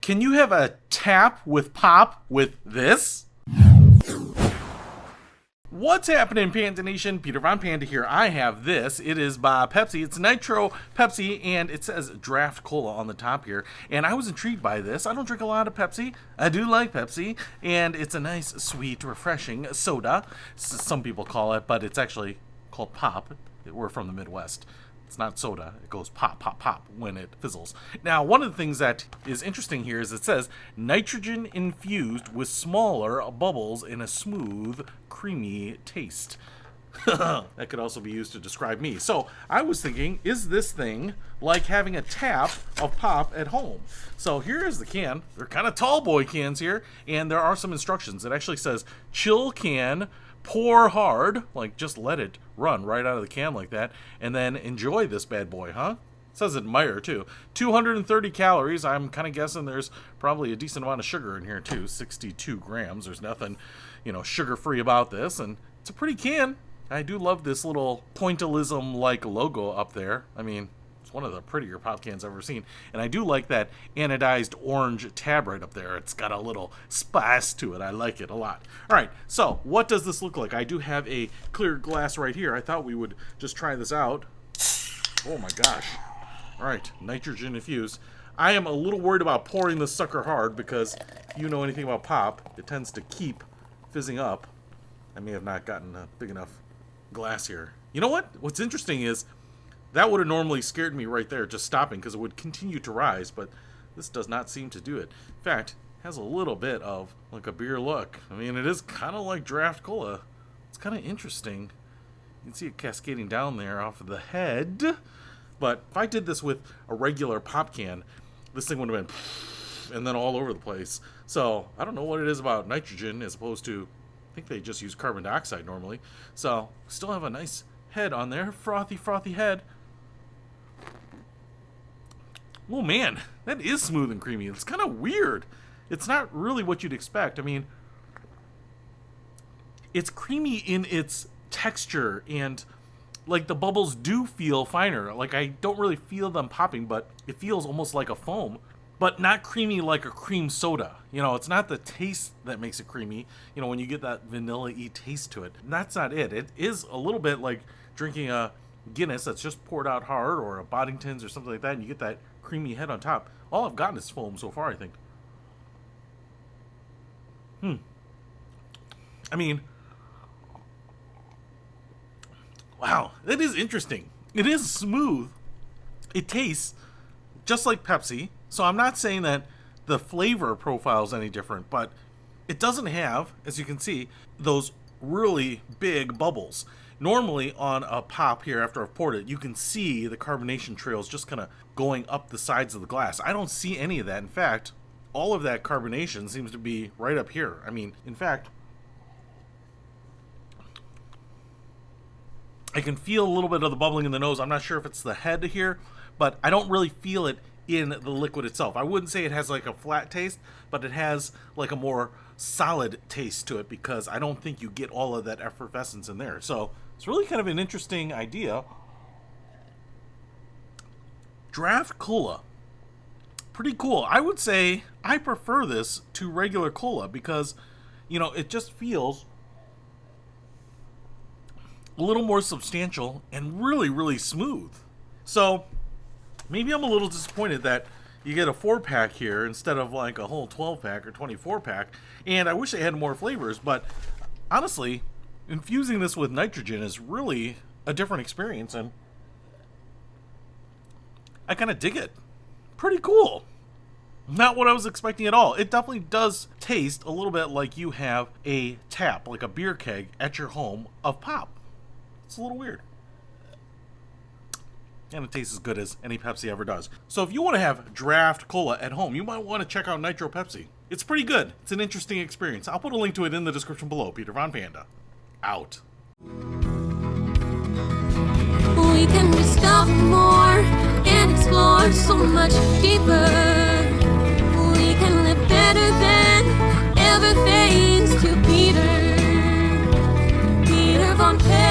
Can you have a tap with pop with this? What's happening, Panda Nation? Peter Von Panda here. I have this. It is by Pepsi. It's Nitro Pepsi, and it says draft cola on the top here. And I was intrigued by this. I don't drink a lot of Pepsi. I do like Pepsi, and it's a nice, sweet, refreshing soda. Some people call it, but it's actually called pop. We're from the Midwest. It's not soda. It goes pop, pop, pop when it fizzles. Now, one of the things that is interesting here is it says nitrogen-infused with smaller bubbles in a smooth, creamy taste. That could also be used to describe me. So I was thinking, is this thing like having a tap of pop at home? So here is the can. They're kind of tall boy cans here, and there are some instructions. It actually says chill can, pour hard, like just let it run right out of the can like that, and then enjoy this bad boy, huh? It says admire too. 230 calories. I'm kind of guessing there's probably a decent amount of sugar in here too. 62 grams. There's nothing, sugar-free about this, and it's a pretty can. I do love this little pointillism-like logo up there. I mean, it's one of the prettier pop cans I've ever seen. And I do like that anodized orange tab right up there. It's got a little spice to it. I like it a lot. All right, so what does this look like? I do have a clear glass right here. I thought we would just try this out. Oh my gosh. All right, nitrogen infused. I am a little worried about pouring this sucker hard because if you know anything about pop, it tends to keep fizzing up. I may have not gotten a big enough glass here. You know what? What's interesting is that would have normally scared me right there, just stopping, because it would continue to rise, but this does not seem to do it. In fact, it has a little bit of like a beer look. I mean, it is kind of like draft cola. It's kind of interesting. You can see it cascading down there off of the head. But if I did this with a regular pop can, this thing would have been and then all over the place. So I don't know what it is about nitrogen as opposed to, I think they just use carbon dioxide normally. So still have a nice head on there. Frothy, frothy head. Oh man, that is smooth and creamy. It's kind of weird. It's not really what you'd expect. I mean, it's creamy in its texture, and like the bubbles do feel finer. Like I don't really feel them popping, but it feels almost like a foam, but not creamy like a cream soda. It's not the taste that makes it creamy. When you get that vanilla-y taste to it. That's not it. It is a little bit like drinking a Guinness that's just poured out hard, or a Boddington's or something like that, and you get that creamy head on top. All I've gotten is foam so far, I think. I mean, wow, that is interesting. It is smooth. It tastes just like Pepsi. So I'm not saying that the flavor profile is any different, but it doesn't have, as you can see, those really big bubbles. Normally on a pop here, after I've poured it, you can see the carbonation trails just kind of going up the sides of the glass. I don't see any of that. In fact, all of that carbonation seems to be right up here. I mean, in fact, I can feel a little bit of the bubbling in the nose. I'm not sure if it's the head here, but I don't really feel it in the liquid itself. I wouldn't say it has like a flat taste, but it has like a more solid taste to it, because I don't think you get all of that effervescence in there. So it's really kind of an interesting idea. Draft cola, pretty cool. I would say I prefer this to regular cola because, it just feels a little more substantial and really, really smooth. So maybe I'm a little disappointed that you get a 4-pack here instead of like a whole 12-pack or 24-pack. And I wish they had more flavors, but honestly, infusing this with nitrogen is really a different experience, and I kind of dig it. Pretty cool. Not what I was expecting at all. It definitely does taste a little bit like you have a tap, like a beer keg at your home of pop. It's a little weird. And it tastes as good as any Pepsi ever does. So if you want to have draft cola at home, you might want to check out Nitro Pepsi. It's pretty good. It's an interesting experience. I'll put a link to it in the description below. Peter Von Panda, out. We can discover more and explore so much deeper. We can live better than ever, thanks to Peter Von Panda.